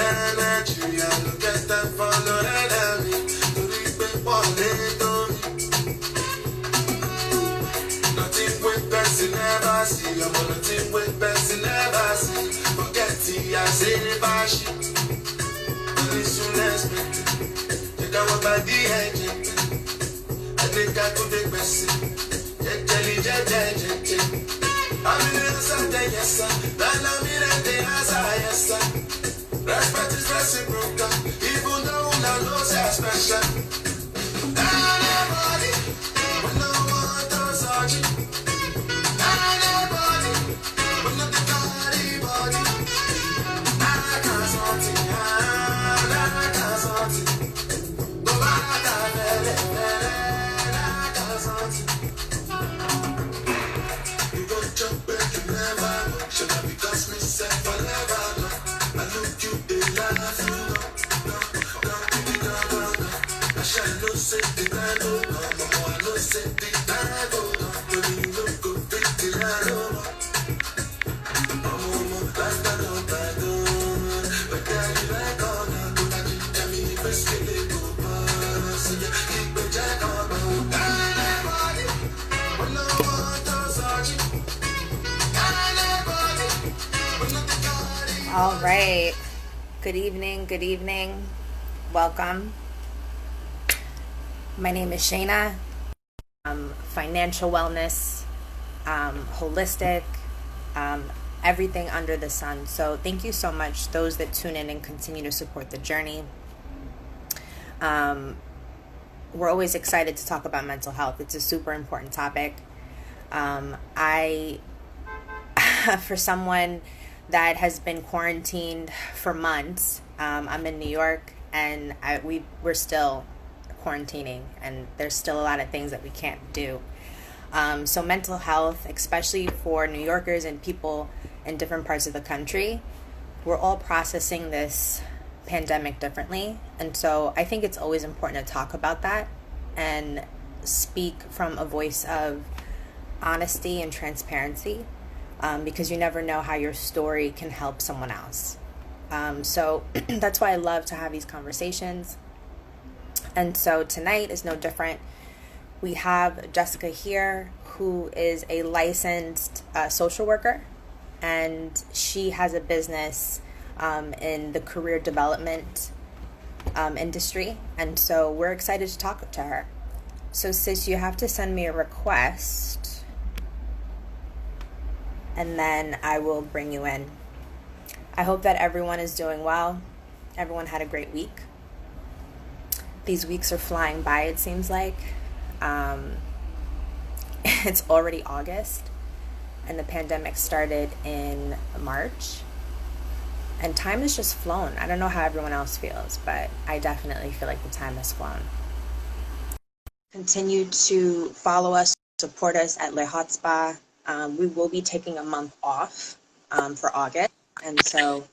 energy, I don't get that follow enemy. To reap it for nothing with person never see. I'm on nothing with person never see. Forget it, I say the bashi. Very soon expected. Take out by the engine. I think I could be person. I'm in the Sunday, yes, sir. Then I'm in the answer, yes, sir. Respect is reciprocal, even though I know it's special. Anybody, but no one does argue. Anybody, but not the body. I can't something, I can't something. Go back, I can't something. Jump back and never know. Should I be cast myself forever? No. I look you, they laugh, no. I shall no say the no. I no say the no. When you look good, pretty no. Like that, no, but then you like all that. But I didn't tell me if it's really good. So you keep it jack on. Anybody, when no one does argue. All right. Good evening. Good evening. Welcome. My name is Shayna. Financial wellness, holistic, everything under the sun. So thank you so much, those that tune in and continue to support the journey. We're always excited to talk about mental health. It's a super important topic. For someone that has been quarantined for months, I'm in New York, and we're still quarantining, and there's still a lot of things that we can't do. So mental health, especially for New Yorkers and people in different parts of the country, we're all processing this pandemic differently. And so I think it's always important to talk about that and speak from a voice of honesty and transparency, because you never know how your story can help someone else. So that's why I love to have these conversations. And so tonight is no different. We have Jessica here, who is a licensed social worker, and she has a business in the career development industry. And so we're excited to talk to her. So sis, you have to send me a request, and then I will bring you in. I hope that everyone is doing well. Everyone had a great week. These weeks are flying by, it seems like. It's already August, and the pandemic started in March, and time has just flown. I don't know how everyone else feels, but I definitely feel like the time has flown. Continue to follow us, support us at Le Haute Spa. We will be taking a month off for August, and so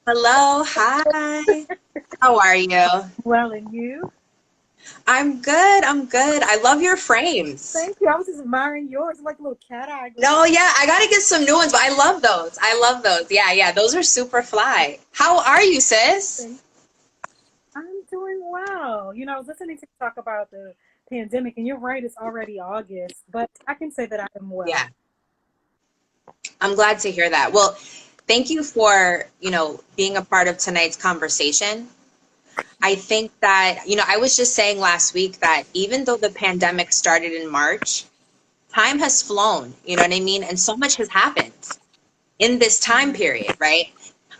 hello, hi. How are you? Well, and you? I'm good. I love your frames. Thank you. I was just admiring yours, like a little cat eye. No, yeah, I gotta get some new ones, but I love those. Yeah, those are super fly. How are you, sis? I'm doing well. You know, I was listening to you talk about the pandemic, and you're right, it's already August, but I can say that I am well. Yeah. I'm glad to hear that. Well, thank you for, being a part of tonight's conversation. I think that, I was just saying last week that even though the pandemic started in March, time has flown, you know what I mean? And so much has happened in this time period, right?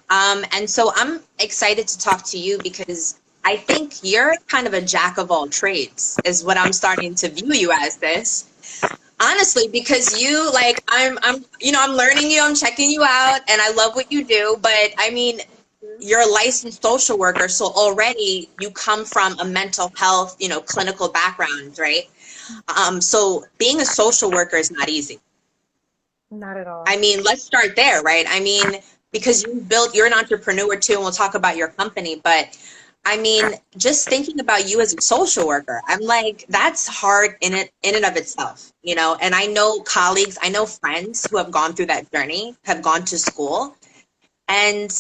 And so I'm excited to talk to you because I think you're kind of a jack of all trades is what I'm starting to view you as this. Honestly, because you I'm learning you, I'm checking you out, and I love what you do. But I mean, you're a licensed social worker, so already you come from a mental health, clinical background, right? So being a social worker is not easy. Not at all. I mean, let's start there, right? I mean, because you're an entrepreneur too, and we'll talk about your company, but I mean, just thinking about you as a social worker, I'm like, that's hard in and of itself, and I know colleagues, I know friends who have gone through that journey, have gone to school, and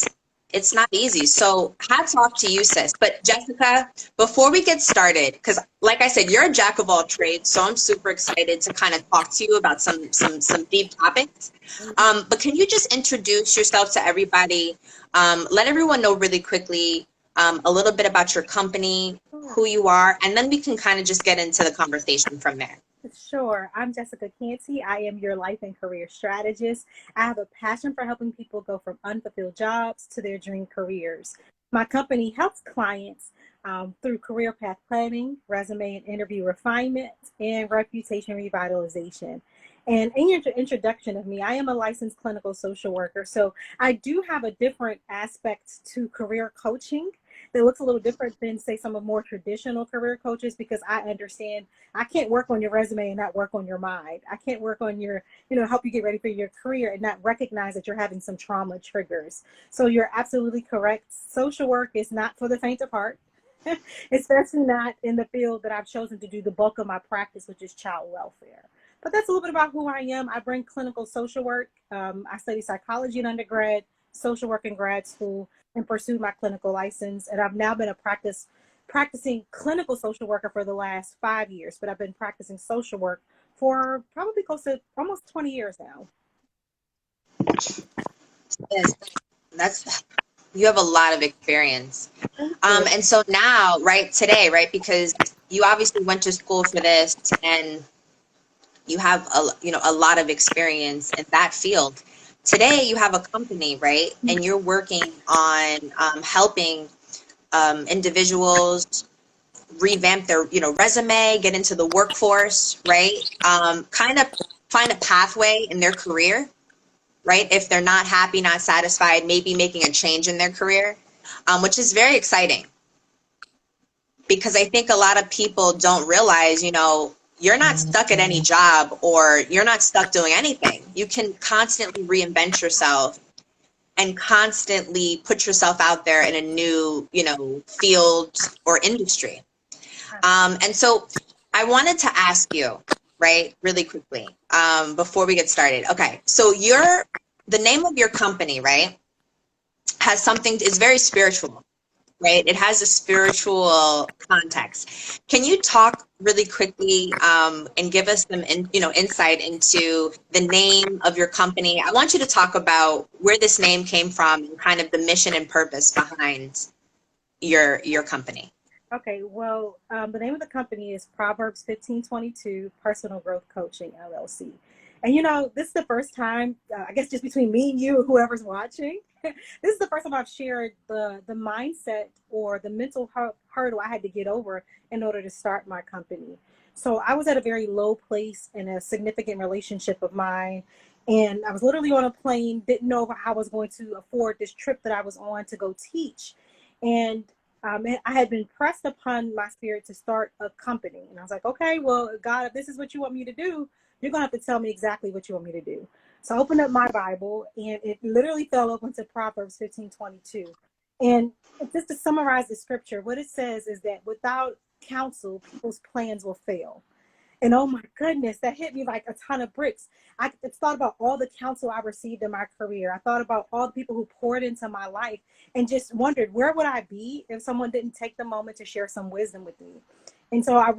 It's not easy. So hats off to you, sis. But Jessica, before we get started, because like I said, you're a jack of all trades, so I'm super excited to kind of talk to you about some deep topics. But can you just introduce yourself to everybody? Let everyone know really quickly a little bit about your company, who you are, and then we can kind of just get into the conversation from there. Sure. I'm Jessica Canty. I am your life and career strategist. I have a passion for helping people go from unfulfilled jobs to their dream careers. My company helps clients through career path planning, resume and interview refinement, and reputation revitalization. And in your introduction of me, I am a licensed clinical social worker. So I do have a different aspect to career coaching that looks a little different than, say, some of more traditional career coaches, because I understand I can't work on your resume and not work on your mind. I can't work on your, help you get ready for your career and not recognize that you're having some trauma triggers. So you're absolutely correct. Social work is not for the faint of heart, especially not in the field that I've chosen to do the bulk of my practice, which is child welfare. But that's a little bit about who I am. I bring clinical social work. I studied psychology in undergrad, social work in grad school, and pursued my clinical license. And I've now been practicing clinical social worker for the last 5 years, but I've been practicing social work for probably close to almost 20 years now. Yes, you have a lot of experience. And so now, right, today, right, because you obviously went to school for this and you have a lot of experience in that field. Today you have a company, right, and you're working on helping individuals revamp their resume, get into the workforce, right, kind of find a pathway in their career, right, if they're not happy, not satisfied, maybe making a change in their career, which is very exciting, because I think a lot of people don't realize, you're not stuck at any job, or you're not stuck doing anything. You can constantly reinvent yourself and constantly put yourself out there in a new, field or industry. And so I wanted to ask you, right, really quickly, before we get started. Okay, so the name of your company, right, has something, is very spiritual. Right, it has a spiritual context. Can you talk really quickly and give us some, insight into the name of your company? I want you to talk about where this name came from and kind of the mission and purpose behind your company. Okay, well, the name of the company is Proverbs 15:22 Personal Growth Coaching LLC. And this is the first time, I guess just between me and you, whoever's watching, this is the first time I've shared the mindset or the mental hurdle I had to get over in order to start my company. So I was at a very low place in a significant relationship of mine. And I was literally on a plane, didn't know how I was going to afford this trip that I was on to go teach. And I had been pressed upon my spirit to start a company. And I was like, okay, well, God, if this is what you want me to do, you're going to have to tell me exactly what you want me to do. So I opened up my Bible, and it literally fell open to Proverbs 15:22. And just to summarize the scripture, what it says is that without counsel, people's plans will fail. And oh my goodness, that hit me like a ton of bricks. I thought about all the counsel I received in my career. I thought about all the people who poured into my life and just wondered, where would I be if someone didn't take the moment to share some wisdom with me? And so it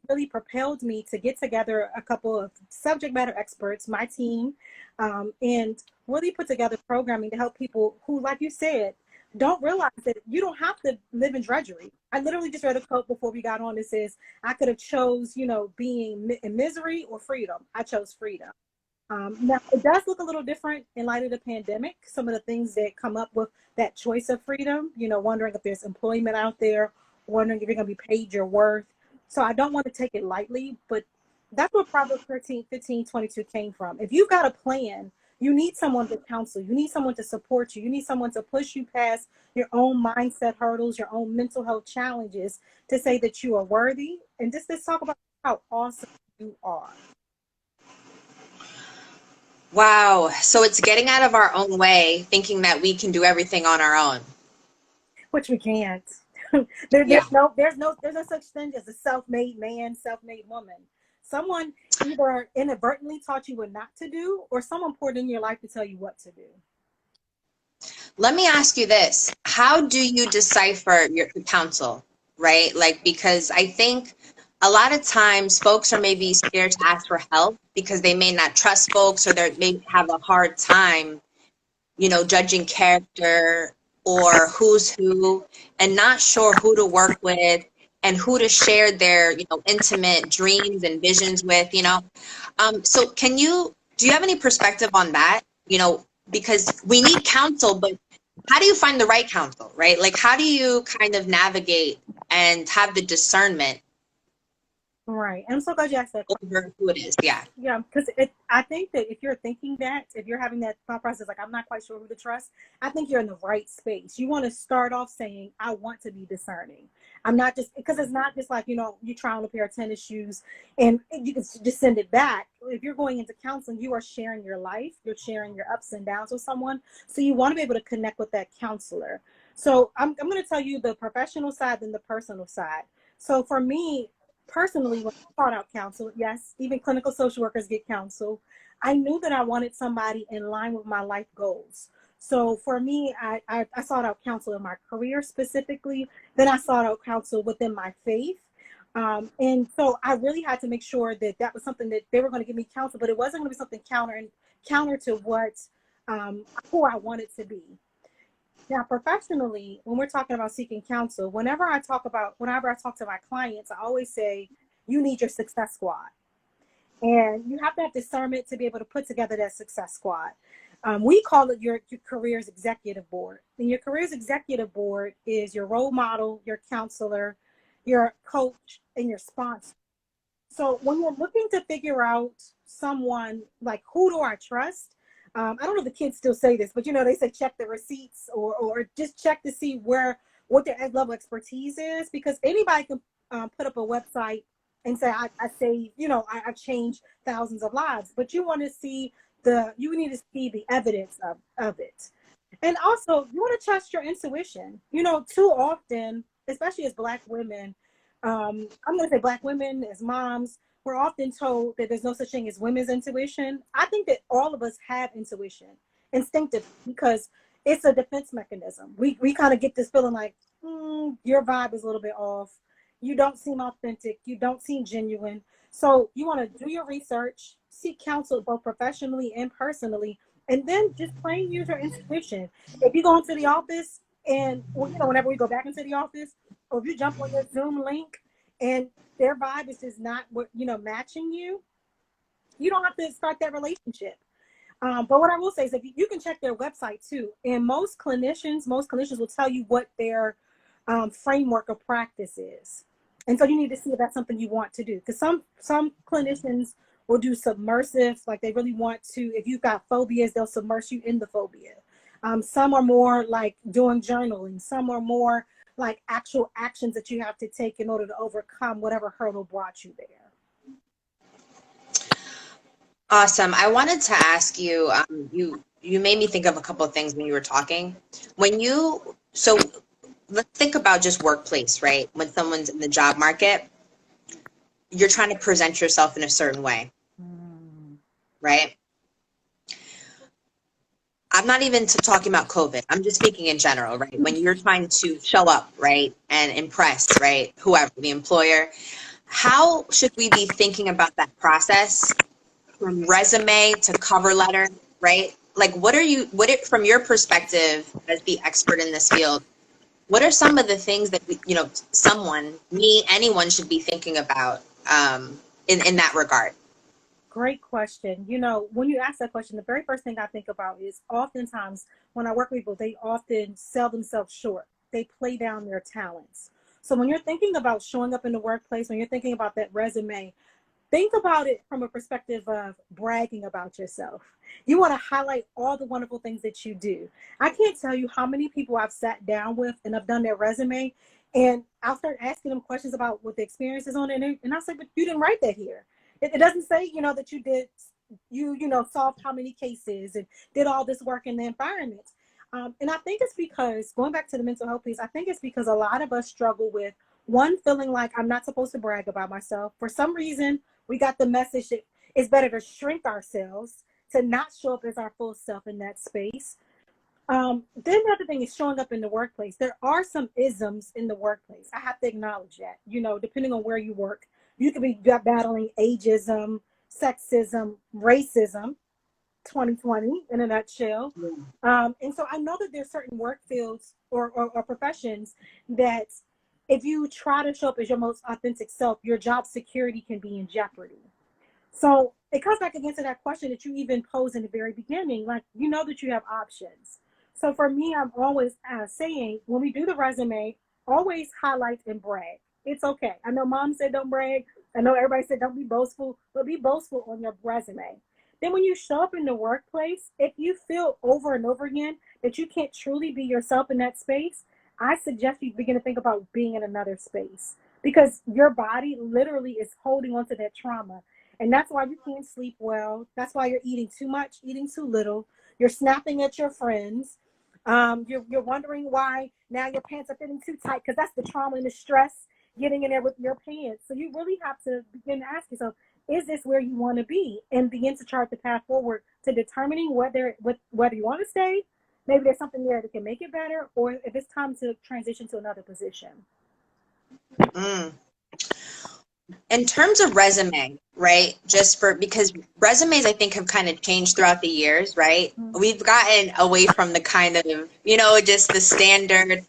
really propelled me to get together a couple of subject matter experts, my team, and really put together programming to help people who, like you said, don't realize that you don't have to live in drudgery. I literally just read a quote before we got on that says, I could have chose, being in misery or freedom. I chose freedom. Now, it does look a little different in light of the pandemic. Some of the things that come up with that choice of freedom, wondering if there's employment out there, wondering if you're going to be paid your worth. So I don't want to take it lightly, but that's where Proverbs 15:22 came from. If you've got a plan, you need someone to counsel. You need someone to support you. You need someone to push you past your own mindset hurdles, your own mental health challenges, to say that you are worthy. And just let's talk about how awesome you are. Wow. So it's getting out of our own way, thinking that we can do everything on our own. Which we can't. There's no such thing as a self-made man, self-made woman. Someone either inadvertently taught you what not to do, or someone poured in your life to tell you what to do. Let me ask you this. How do you decipher your counsel, right? Like, because I think a lot of times folks are maybe scared to ask for help because they may not trust folks, or they may have a hard time, judging character or who's who, and not sure who to work with and who to share their, intimate dreams and visions with, So do you have any perspective on that? Because we need counsel, but how do you find the right counsel, right? Like, how do you kind of navigate and have the discernment Right. I'm so glad you asked that question. over who it is? Yeah. Yeah, because I think that if you're thinking that, if you're having that thought process, like I'm not quite sure who to trust, I think you're in the right space. You want to start off saying, I want to be discerning. I'm not just, because it's not just like, you try on a pair of tennis shoes and you can just send it back. If you're going into counseling, you are sharing your life, you're sharing your ups and downs with someone. So you want to be able to connect with that counselor. So I'm going to tell you the professional side and the personal side. So for me, personally, when I sought out counsel, yes, even clinical social workers get counsel. I knew that I wanted somebody in line with my life goals. So for me, I sought out counsel in my career specifically. Then I sought out counsel within my faith. And so I really had to make sure that that was something that they were going to give me counsel, but it wasn't going to be something counter to what who I wanted to be. Now, professionally, when we're talking about seeking counsel, whenever I talk to my clients, I always say, you need your success squad. And you have to have discernment to be able to put together that success squad. We call it your career's executive board. And your career's executive board is your role model, your counselor, your coach, and your sponsor. So when you're looking to figure out someone, like, who do I trust? I don't know if the kids still say this, but they say check the receipts, or just check to see what their level of expertise is, because anybody can put up a website and say I saved, I've changed thousands of lives, but you need to see the evidence of it. And also, you want to trust your intuition. Too often, especially as Black women, I'm going to say Black women as moms, we're often told that there's no such thing as women's intuition. I think that all of us have intuition, instinctive, because it's a defense mechanism. We kind of get this feeling like, your vibe is a little bit off. You don't seem authentic. You don't seem genuine. So you want to do your research, seek counsel both professionally and personally, and then just plain use your intuition. If you go into the office and, whenever we go back into the office, or if you jump on your Zoom link and their vibe is just not matching you, you don't have to start that relationship. But what I will say is that you can check their website too. And most clinicians will tell you what their framework of practice is. And so you need to see if that's something you want to do. Because some clinicians will do submersive, like they really want to, if you've got phobias, they'll submerge you in the phobia. Some are more like doing journaling. Some are more like actual actions that you have to take in order to overcome whatever hurdle brought you there. Awesome. I wanted to ask you, you made me think of a couple of things when you were talking. So let's think about just workplace, right? When someone's in the job market, you're trying to present yourself in a certain way, right? I'm not even talking about COVID. I'm just speaking in general, right? When you're trying to show up, right, and impress, right, whoever, the employer, how should we be thinking about that process from resume to cover letter, right? Like, from your perspective as the expert in this field, what are some of the things that anyone should be thinking about in that regard? Great question. When you ask that question, the very first thing I think about is oftentimes when I work with people, they often sell themselves short. They play down their talents. So when you're thinking about showing up in the workplace, when you're thinking about that resume, think about it from a perspective of bragging about yourself. You want to highlight all the wonderful things that you do. I can't tell you how many people I've sat down with and I've done their resume, and I'll start asking them questions about what the experience is on it. And I'll say, but you didn't write that here. It doesn't say, that you solved how many cases and did all this work in the environment. And I think it's because, going back to the mental health piece, I think it's because a lot of us struggle with, one, feeling like I'm not supposed to brag about myself. For some reason, we got the message that it's better to shrink ourselves, to not show up as our full self in that space. Then the other thing is showing up in the workplace. There are some isms in the workplace. I have to acknowledge that. You know, depending on where you work, you could be battling ageism, sexism, racism, 2020 in a nutshell. And so I know that there's certain work fields or professions that if you try to show up as your most authentic self, your job security can be in jeopardy. So it comes back again to that question that you even posed in the very beginning, like, you know that you have options. So for me, I'm always saying when we do the resume, always highlight and brag. It's okay. I know mom said don't brag. I know everybody said don't be boastful, but be boastful on your resume. Then when you show up in the workplace, if you feel over and over again that you can't truly be yourself in that space, I suggest you begin to think about being in another space because your body literally is holding on to that trauma. And that's why you can't sleep well. That's why you're eating too much, eating too little. You're snapping at your friends. You're wondering why now your pants are fitting too tight because that's the trauma and the stress getting in there with your pants. So you really have to begin to ask yourself, is this where you want to be? And begin to chart the path forward to determining whether you want to stay, maybe there's something there that can make it better, or if it's time to transition to another position. Mm. In terms of resume, right? Because resumes, I think, have kind of changed throughout the years, right? Mm-hmm. We've gotten away from the kind of, just the standard.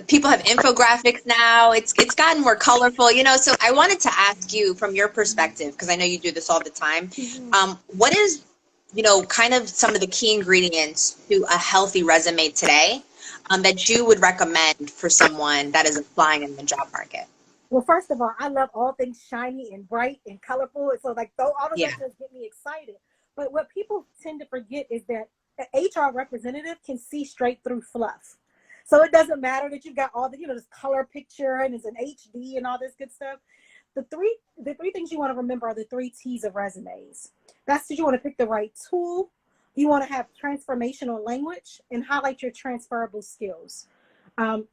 People have infographics now. It's gotten more colorful, So I wanted to ask you from your perspective, because I know you do this all the time. What is, kind of some of the key ingredients to a healthy resume today that you would recommend for someone that is applying in the job market? Well, first of all, I love all things shiny and bright and colorful. So all of those things get me excited. But what people tend to forget is that an HR representative can see straight through fluff. So it doesn't matter that you've got all the, this color picture and it's an HD and all this good stuff. The three things you want to remember are the 3 T's of resumes. That's that you want to pick the right tool. You want to have transformational language and highlight your transferable skills.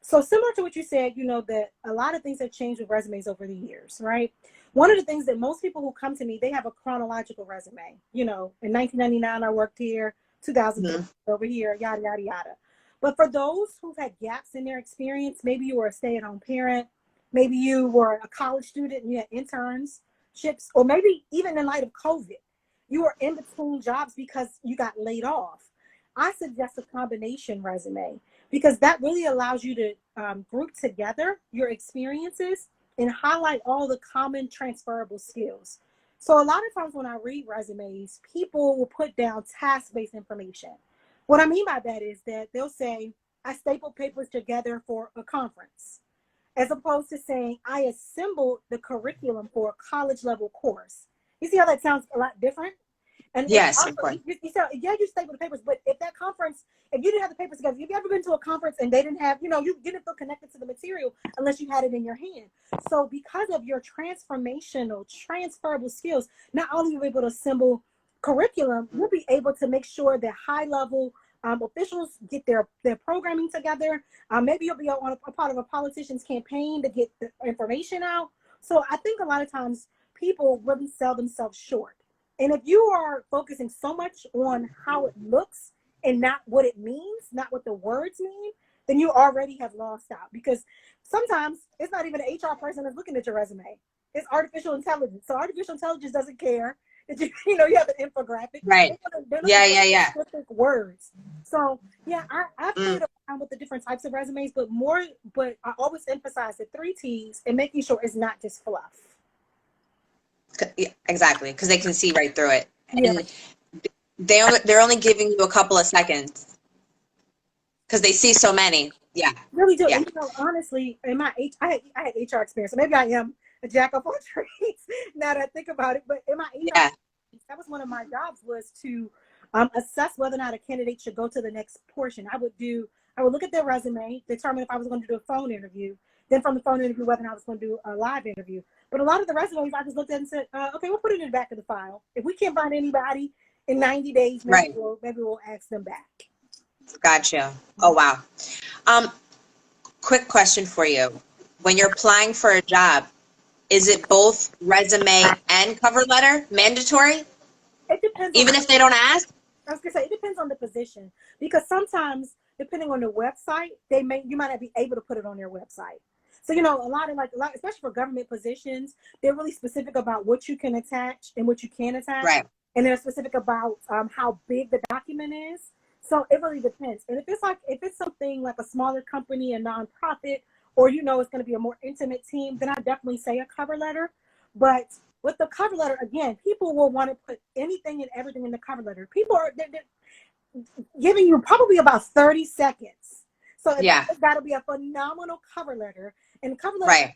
So similar to what you said, that a lot of things have changed with resumes over the years, right? One of the things that most people who come to me, they have a chronological resume. In 1999, I worked here, 2000 over here, yada, yada, yada. But for those who've had gaps in their experience, maybe you were a stay-at-home parent, maybe you were a college student and you had internships, or maybe even in light of COVID, you were in between jobs because you got laid off. I suggest a combination resume because that really allows you to group together your experiences and highlight all the common transferable skills. So a lot of times when I read resumes, people will put down task-based information. What I mean by that is that they'll say, I stapled papers together for a conference, as opposed to saying, I assembled the curriculum for a college level course. You see how that sounds a lot different? And yes, also, of course. You stapled the papers, but if that conference, if you didn't have the papers together, have you ever been to a conference and they didn't have, you didn't feel connected to the material unless you had it in your hand. So because of your transferable skills, not only will you be able to assemble curriculum, you'll be able to make sure that high level officials get their programming together. Maybe you'll be on a part of a politician's campaign to get the information out. So I think a lot of times people really sell themselves short. And if you are focusing so much on how it looks and not what it means, not what the words mean, then you already have lost out. Because sometimes it's not even an HR person that's looking at your resume. It's artificial intelligence. So artificial intelligence doesn't care that you have an infographic. Right. Yeah. Specific words. So I played around with the different types of resumes, but I always emphasize the 3 T's and making sure it's not just fluff. Yeah, exactly, because they can see right through it. Yeah. And they're only giving you a couple of seconds because they see so many. Yeah. Really do. Yeah. And, honestly, in my I had HR experience, so maybe I am a jack of all trades now that I think about it. But in my HR, that was one of my jobs, was to assess whether or not a candidate should go to the next portion. I would look at their resume, determine if I was going to do a phone interview. Then from the phone interview, whether or not I was going to do a live interview. But a lot of the resumes, I just looked at and said, okay, we'll put it in the back of the file. If we can't find anybody in 90 days, maybe we'll ask them back. Gotcha. Oh, wow. Quick question for you. When you're applying for a job, is it both resume and cover letter mandatory? It depends. Even if they don't ask? I was going to say, it depends on the position. because sometimes depending on the website, you might not be able to put it on their website. So, a lot of especially for government positions, they're really specific about what you can attach and what you can't attach. Right. And they're specific about how big the document is. So it really depends. And if it's something like a smaller company, a nonprofit, or it's going to be a more intimate team, then I definitely say a cover letter. But with the cover letter, again, people will want to put anything and everything in the cover letter. People they're giving you probably about 30 seconds. So it's got to be a phenomenal cover letter. And the cover letter,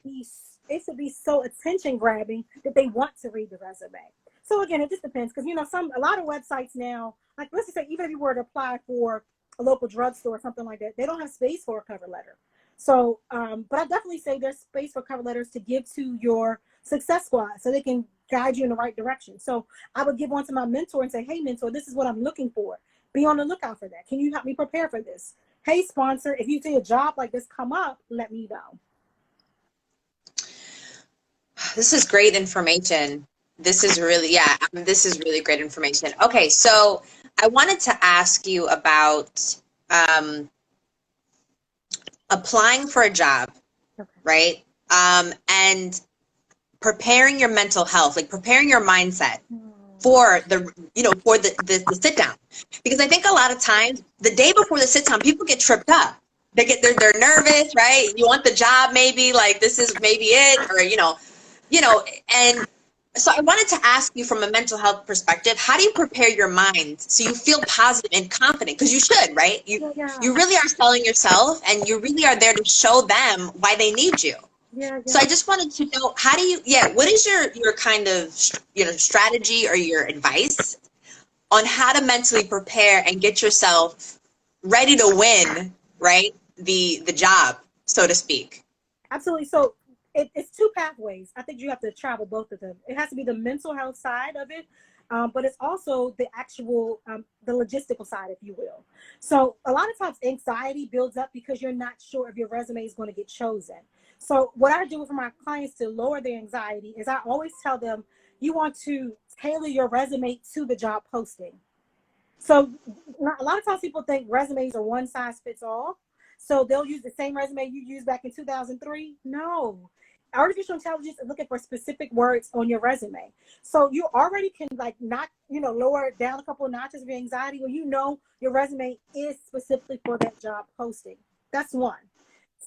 it should be so attention grabbing that they want to read the resume. So again, it just depends, because a lot of websites now, like let's just say, even if you were to apply for a local drugstore or something like that, they don't have space for a cover letter. So, but I definitely say there's space for cover letters to give to your Success Squad so they can guide you in the right direction. So I would give one to my mentor and say, hey, mentor, this is what I'm looking for. Be on the lookout for that. Can you help me prepare for this? Hey, sponsor, if you see a job like this come up, let me know. This is great information. This is really great information. Okay, so I wanted to ask you about applying for a job, right? And preparing your mental health, like preparing your mindset for the sit down. Because I think a lot of times the day before the sit down, people get tripped up. They're nervous, right? You want the job, maybe like this is maybe it, or and so I wanted to ask you from a mental health perspective, how do you prepare your mind so you feel positive and confident? Because you should, right? You really are selling yourself, and you really are there to show them why they need you. So I just wanted to know, what is your kind of, strategy or your advice on how to mentally prepare and get yourself ready to win, right? The job, so to speak. Absolutely. So it's two pathways. I think you have to travel both of them. It has to be the mental health side of it, but it's also the actual, the logistical side, if you will. So a lot of times anxiety builds up because you're not sure if your resume is going to get chosen. So what I do for my clients to lower their anxiety is I always tell them, you want to tailor your resume to the job posting. So a lot of times people think resumes are one size fits all. So they'll use the same resume you used back in 2003. No. Artificial intelligence is looking for specific words on your resume. So you already can lower it down a couple of notches of your anxiety when your resume is specifically for that job posting. That's one.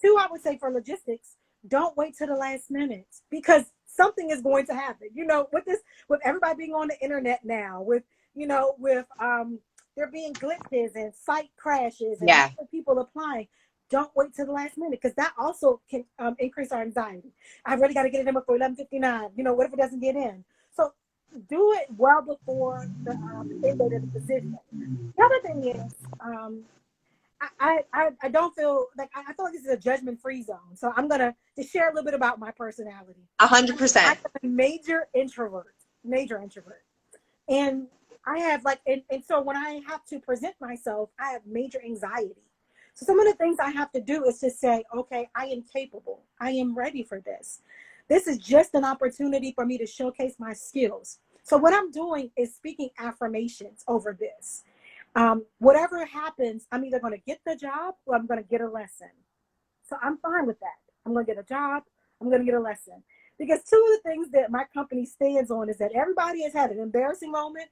Two, I would say for logistics, don't wait till the last minute, because something is going to happen. With everybody being on the internet now, with there being glitches and site crashes and people applying. Don't wait till the last minute, because that also can increase our anxiety. I've really got to get it in before 11:59. What if it doesn't get in? So do it well before the end date of the position. The other thing is, I don't feel like I feel like this is a judgment-free zone. So I'm gonna just share a little bit about my personality. 100%. I'm a major introvert, and I have and so when I have to present myself, I have major anxiety. So some of the things I have to do is to say, okay, I am capable. I am ready for this. This is just an opportunity for me to showcase my skills. So what I'm doing is speaking affirmations over this. Whatever happens, I'm either going to get the job or I'm going to get a lesson. So I'm fine with that. I'm going to get a job. I'm going to get a lesson. Because two of the things that my company stands on is that everybody has had an embarrassing moment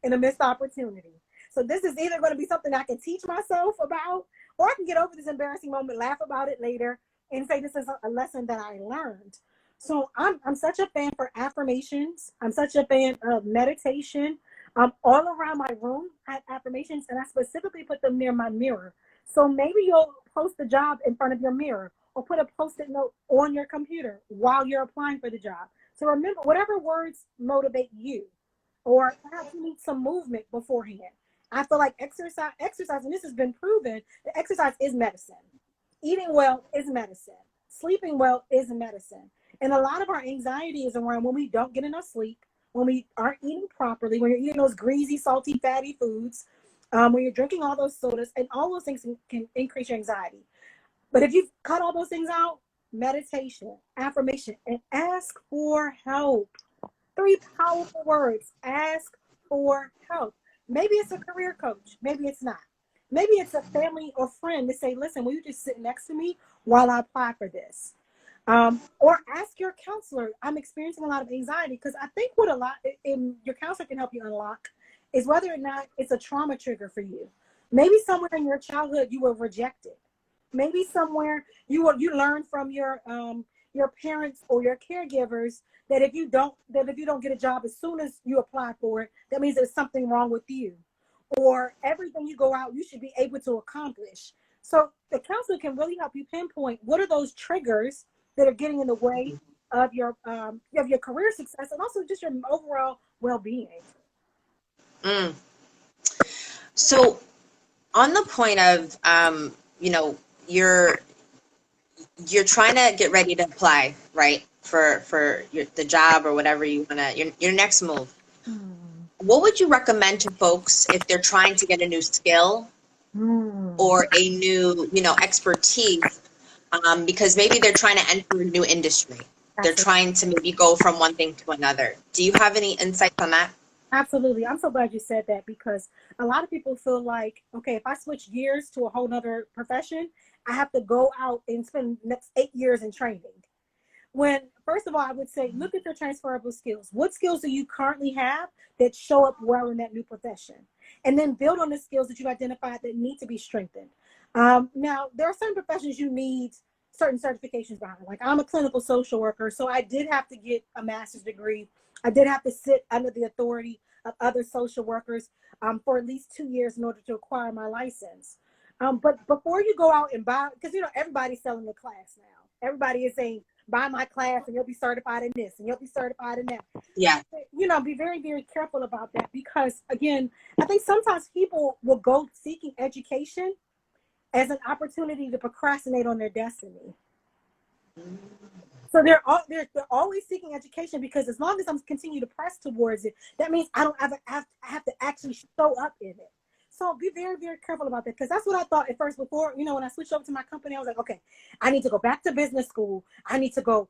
and a missed opportunity. So this is either going to be something I can teach myself about, or I can get over this embarrassing moment, laugh about it later, and say this is a lesson that I learned. So I'm such a fan for affirmations. I'm such a fan of meditation. All around my room, I have affirmations, and I specifically put them near my mirror. So maybe you'll post the job in front of your mirror, or put a Post-it note on your computer while you're applying for the job. So remember, whatever words motivate you, or perhaps you need some movement beforehand. I feel like exercise, and this has been proven, that exercise is medicine. Eating well is medicine. Sleeping well is medicine. And a lot of our anxiety is around when we don't get enough sleep, when we aren't eating properly, when you're eating those greasy, salty, fatty foods, when you're drinking all those sodas, and all those things can increase your anxiety. But if you cut all those things out, meditation, affirmation, and ask for help. 3 powerful words. Ask for help. Maybe it's a career coach. Maybe it's not. Maybe it's a family or friend to say, listen, will you just sit next to me while I apply for this? Or ask your counselor, I'm experiencing a lot of anxiety, because I think what a lot in your counselor can help you unlock is whether or not it's a trauma trigger for you. Maybe somewhere in your childhood you were rejected. Maybe somewhere you learned from your parents or your caregivers that if you don't get a job as soon as you apply for it, that means there's something wrong with you. Or everything you go out, you should be able to accomplish. So the counselor can really help you pinpoint what are those triggers that are getting in the way of your career success and also just your overall well-being. Mm. So on the point of, you're trying to get ready to apply, right, for the job or whatever you want to, your next move. What would you recommend to folks if they're trying to get a new skill or a new, expertise? Because maybe they're trying to enter a new industry. They're trying to maybe go from one thing to another. Do you have any insights on that? Absolutely. I'm so glad you said that, because a lot of people feel like, okay, if I switch gears to a whole nother profession, I have to go out and spend the next 8 years in training. When, first of all, I would say, look at your transferable skills. What skills do you currently have that show up well in that new profession? And then build on the skills that you've identified that need to be strengthened. Now, there are certain professions you need certain certifications behind. Like, I'm a clinical social worker, so I did have to get a master's degree. I did have to sit under the authority of other social workers for at least 2 years in order to acquire my license. But before you go out and buy, because, everybody's selling the class now. Everybody is saying, buy my class and you'll be certified in this and you'll be certified in that. Yeah. Be very, very careful about that, because, again, I think sometimes people will go seeking education as an opportunity to procrastinate on their destiny. So they're always seeking education, because as long as I'm continue to press towards it, that means I don't have to actually show up in it. So be very, very careful about that, because that's what I thought at first. Before, when I switched over to my company, I was like, okay, I need to go back to business school. I need to go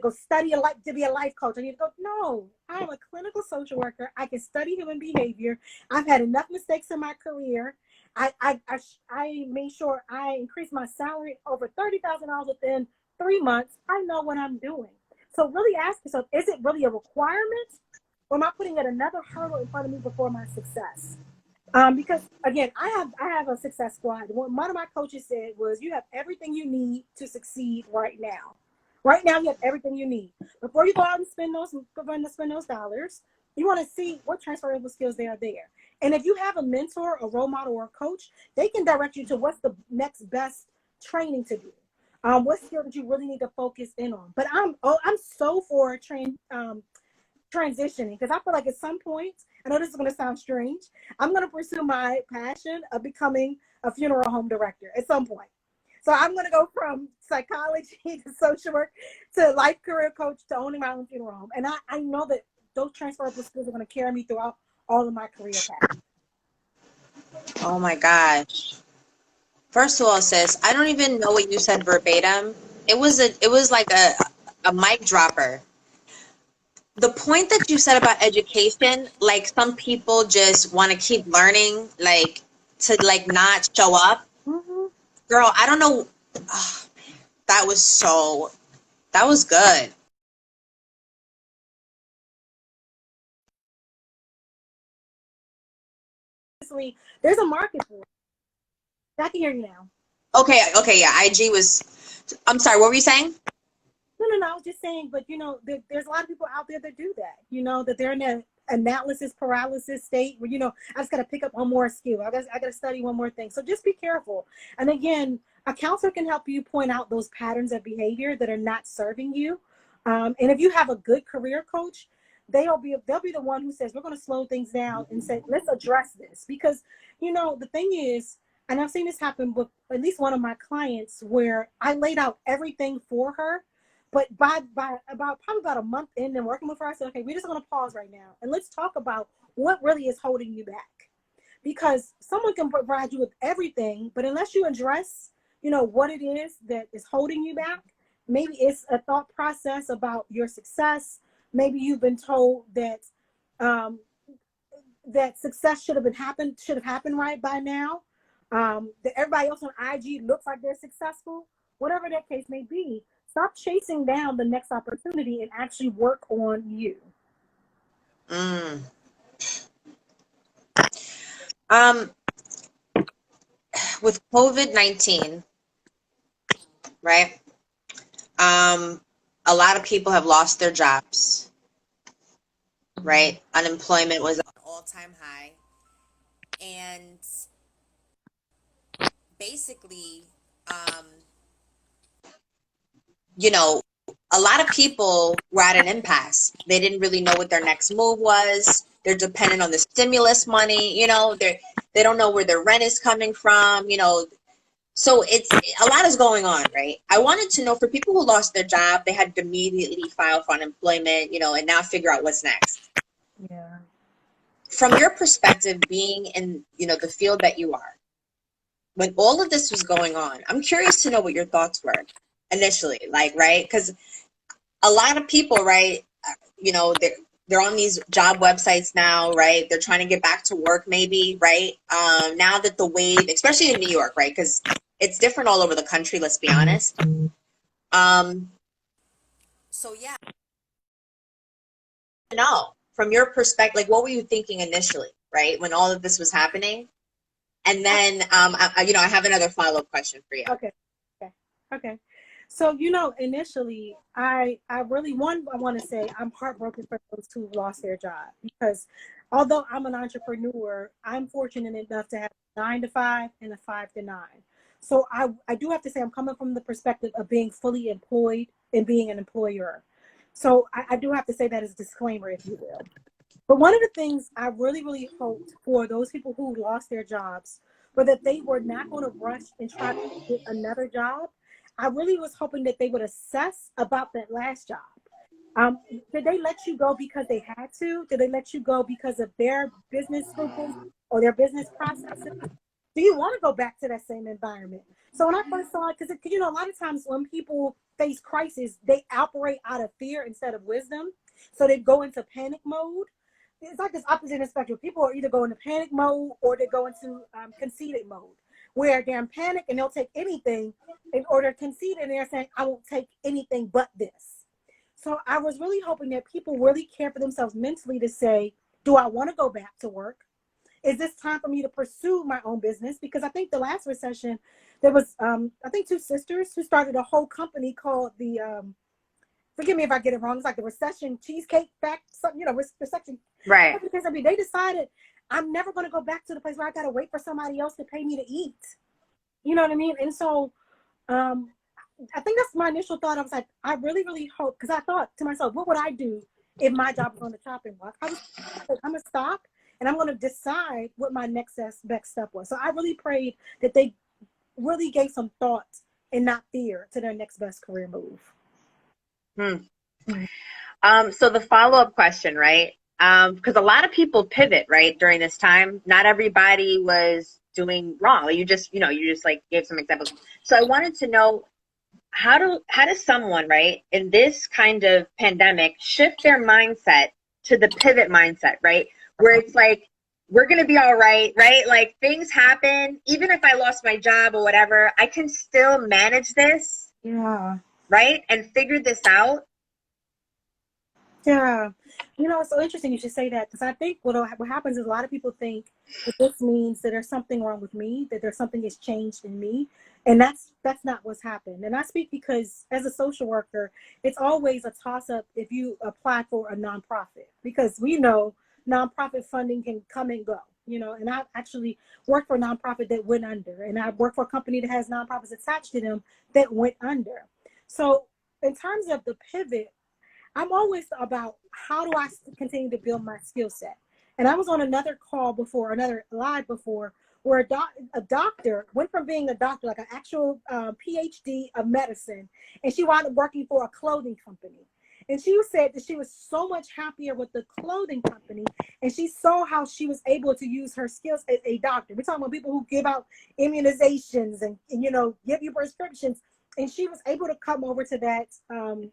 study to be a life coach. I need to go. No, I'm a clinical social worker. I can study human behavior. I've had enough mistakes in my career. I made sure I increased my salary over $30,000 within 3 months. I know what I'm doing. So really ask yourself, is it really a requirement, or am I putting yet another hurdle in front of me before my success? Because, again, I have a success squad. What one of my coaches said was, you have everything you need to succeed right now. Right now, you have everything you need. Before you go out and spend those dollars, you want to see what transferable skills they are there. And if you have a mentor, a role model, or a coach, they can direct you to what's the next best training to do. What skill that you really need to focus in on. But I'm so for transitioning, because I feel like at some point, I know this is going to sound strange, I'm going to pursue my passion of becoming a funeral home director at some point. So I'm going to go from psychology to social work to life career coach to owning my own funeral home. And I know that those transferable skills are going to carry me throughout all of my career path. Oh my gosh. First of all, sis, I don't even know what you said verbatim. It was like a mic dropper. The point that you said about education, like some people just want to keep learning, like to not show up. Mm-hmm. Girl, I don't know. Oh, man, that was good. There's a market for it. I can hear you now. Okay, yeah. IG was. I'm sorry. What were you saying? No. I was just saying, but there's a lot of people out there that do that. That they're in an analysis paralysis state where I just got to pick up one more skill. I got to study one more thing. So just be careful. And again, a counselor can help you point out those patterns of behavior that are not serving you. And if you have a good career coach, they'll be the one who says, we're going to slow things down and say, let's address this. Because the thing is, and I've seen this happen with at least one of my clients, where I laid out everything for her. But by about a month in and working with her, I said, okay, we're just going to pause right now. And let's talk about what really is holding you back. Because someone can provide you with everything, but unless you address, what it is that is holding you back, maybe it's a thought process about your success. Maybe you've been told that that success should have happened right by now. that everybody else on IG looks like they're successful, whatever that case may be, stop chasing down the next opportunity and actually work on you. Mm. With COVID-19, right? A lot of people have lost their jobs, right? Unemployment was all-time high. And basically, you know, a lot of people were at an impasse. They didn't really know what their next move was. They're dependent on the stimulus money, they don't know where their rent is coming from, So it's a lot is going on, right? I wanted to know, for people who lost their job, they had to immediately file for unemployment, and now figure out what's next. Yeah. From your perspective, being in, the field that you are, when all of this was going on, I'm curious to know what your thoughts were initially, like, right? Because a lot of people, right, they're on these job websites now, right? They're trying to get back to work, maybe, right? Now that the wave, especially in New York, right? Because it's different all over the country, let's be honest. So yeah, no, from your perspective, like, what were you thinking initially, right, when all of this was happening? And then, I have another follow-up question for you. Okay. So, initially, I really, I want to say I'm heartbroken for those who lost their job, because although I'm an entrepreneur, I'm fortunate enough to have a 9 to 5 and a 5 to 9. So I do have to say I'm coming from the perspective of being fully employed and being an employer. So I do have to say that as a disclaimer, if you will. But one of the things I really, really hoped for those people who lost their jobs were that they were not going to rush and try to get another job. I really was hoping that they would assess about that last job. Did they let you go because they had to? Did they let you go because of their business scruples or their business processes? Do you want to go back to that same environment? So when I first saw it, because a lot of times when people face crisis, they operate out of fear instead of wisdom. So they go into panic mode. It's like this opposite in the spectrum. People are either go into panic mode or they go into conceited mode, where they're in panic and they'll take anything in order to concede, and they're saying, I won't take anything but this. So I was really hoping that people really care for themselves mentally to say, do I want to go back to work? Is this time for me to pursue my own business? Because I think the last recession, there was, I think, two sisters who started a whole company called forgive me if I get it wrong, it's like the Recession Cheesecake Factory, something, recession. Right. Because they decided, I'm never going to go back to the place where I got to wait for somebody else to pay me to eat. You know what I mean? And so I think that's my initial thought. I was like, I really, really hope, because I thought to myself, what would I do if my job was on the chopping block? I'm going to stop and I'm going to decide what my next step was. So I really prayed that they really gave some thought and not fear to their next best career move. So the follow-up question, right? Because a lot of people pivot, right, during this time. Not everybody was doing wrong. Like you just like gave some examples. So I wanted to know, how does someone, right, in this kind of pandemic shift their mindset to the pivot mindset, right? Where it's like, we're going to be all right, right? Like, things happen. Even if I lost my job or whatever, I can still manage this. Yeah. Right? And figure this out. Yeah. It's so interesting you should say that, because I think what happens is a lot of people think that this means that there's something wrong with me, that there's something has changed in me. And that's not what's happened. And I speak because as a social worker, it's always a toss-up if you apply for a nonprofit, because we know nonprofit funding can come and go. And I actually worked for a nonprofit that went under, and I worked for a company that has nonprofits attached to them that went under. So in terms of the pivot, I'm always about, how do I continue to build my skill set? And I was on another live before, where a doctor went from being a doctor, like an actual PhD of medicine, and she wound up working for a clothing company. And she said that she was so much happier with the clothing company, and she saw how she was able to use her skills as a doctor. We're talking about people who give out immunizations and give you prescriptions. And she was able to come over to that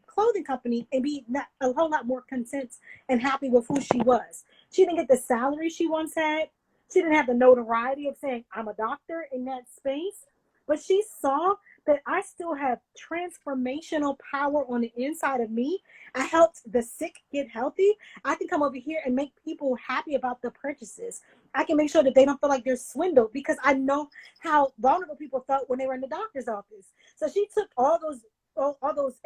clothing company and be a whole lot more content and happy with who she was. She didn't get the salary she once had, She didn't have the notoriety of saying I'm a doctor in that space, but she saw that I still have transformational power on the inside of me. I helped the sick get healthy. I can come over here and make people happy about the purchases. I can make sure that they don't feel like they're swindled because I know how vulnerable people felt when they were in the doctor's office. So she took all those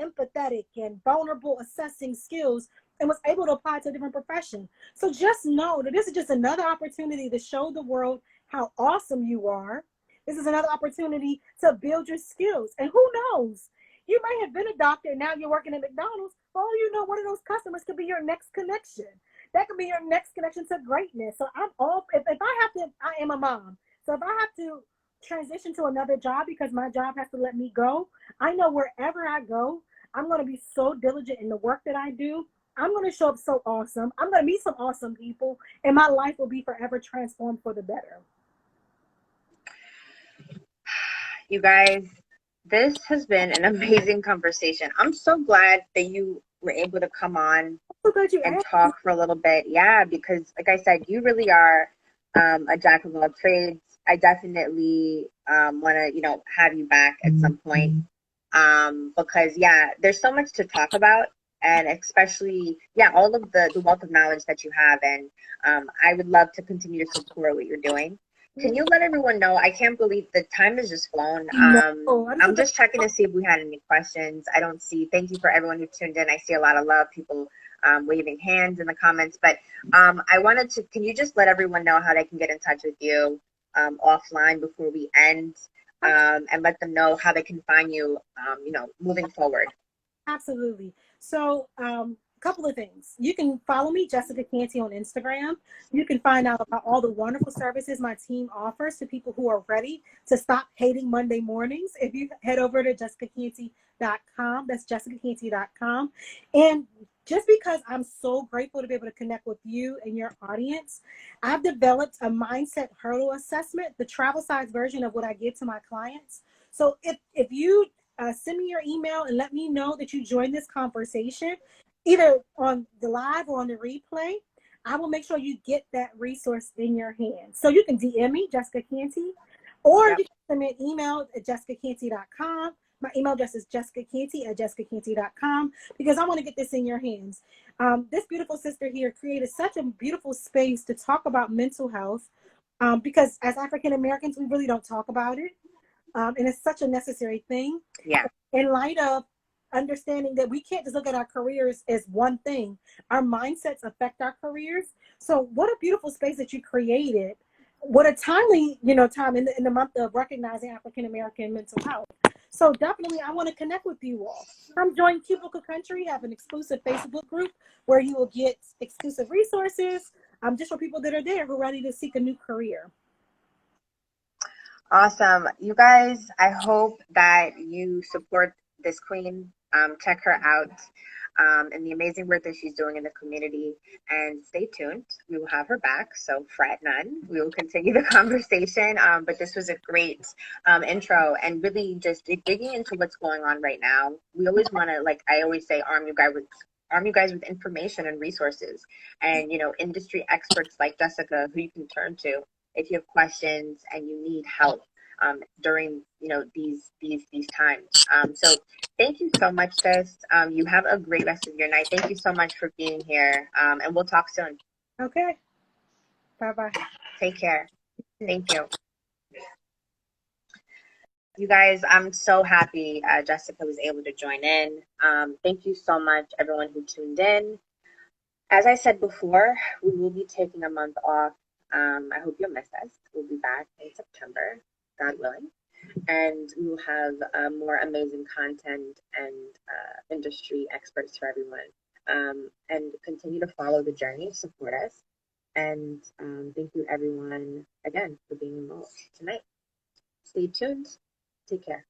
empathetic and vulnerable assessing skills and was able to apply to a different profession. So just know that this is just another opportunity to show the world how awesome you are. This is another opportunity to build your skills. And who knows? You may have been a doctor and now you're working at McDonald's. For all you know, one of those customers could be your next connection. That could be your next connection to greatness. So I'm all, if I have to, I am a mom. So if I have to transition to another job because my job has to let me go, I know wherever I go, I'm going to be so diligent in the work that I do. I'm going to show up so awesome. I'm going to meet some awesome people, and my life will be forever transformed for the better. You guys, this has been an amazing conversation. I'm so glad that you were able to come on and talk for a little bit. Yeah, because like I said, you really are a jack of all trades. I definitely want to, have you back at some point because, yeah, there's so much to talk about. And especially, all of the wealth of knowledge that you have. And I would love to continue to support what you're doing. Can you let everyone know? I can't believe the time has just flown. I'm just checking to see if we had any questions. I don't see. Thank you for everyone who tuned in. I see a lot of love, people waving hands in the comments. But I wanted to, can you just let everyone know how they can get in touch with you offline before we end and let them know how they can find you, moving forward? Absolutely. So, couple of things. You can follow me, Jessica Canty, on Instagram. You can find out about all the wonderful services my team offers to people who are ready to stop hating Monday mornings. If you head over to jessicacanty.com, that's jessicacanty.com. And just because I'm so grateful to be able to connect with you and your audience, I've developed a mindset hurdle assessment, the travel size version of what I give to my clients. So if you send me your email and let me know that you joined this conversation, either on the live or on the replay, I will make sure you get that resource in your hands. So you can DM me, Jessica Canty, or you can send me an email at jessicacanty.com. My email address is jessicacanty@jessicacanty.com because I want to get this in your hands. This beautiful sister here created such a beautiful space to talk about mental health because as African Americans, we really don't talk about it. And it's such a necessary thing. Yeah. In light of understanding that we can't just look at our careers as one thing. Our mindsets affect our careers. So what a beautiful space that you created. What a timely, time in the month of recognizing African American mental health. So definitely I want to connect with you all. Come join Cubicle Country, have an exclusive Facebook group where you will get exclusive resources just for people that are there who are ready to seek a new career. Awesome. You guys, I hope that you support this queen. Check her out and the amazing work that she's doing in the community. And stay tuned. We will have her back, so fret none. We will continue the conversation. But this was a great intro and really just digging into what's going on right now. We always want to, like I always say, arm you guys with information and resources and, industry experts like Jessica who you can turn to if you have questions and you need help during these times. So thank you so much, sis. You have a great rest of your night. Thank you so much for being here, and we'll talk soon. Okay. Bye-bye. Take care. Thank you. You guys, I'm so happy Jessica was able to join in. Thank you so much, everyone who tuned in. As I said before, we will be taking a month off. I hope you'll miss us. We'll be back in September, God willing, and we will have more amazing content and industry experts for everyone. And continue to follow the journey, support us, and thank you everyone again for being involved tonight. Stay tuned. Take care.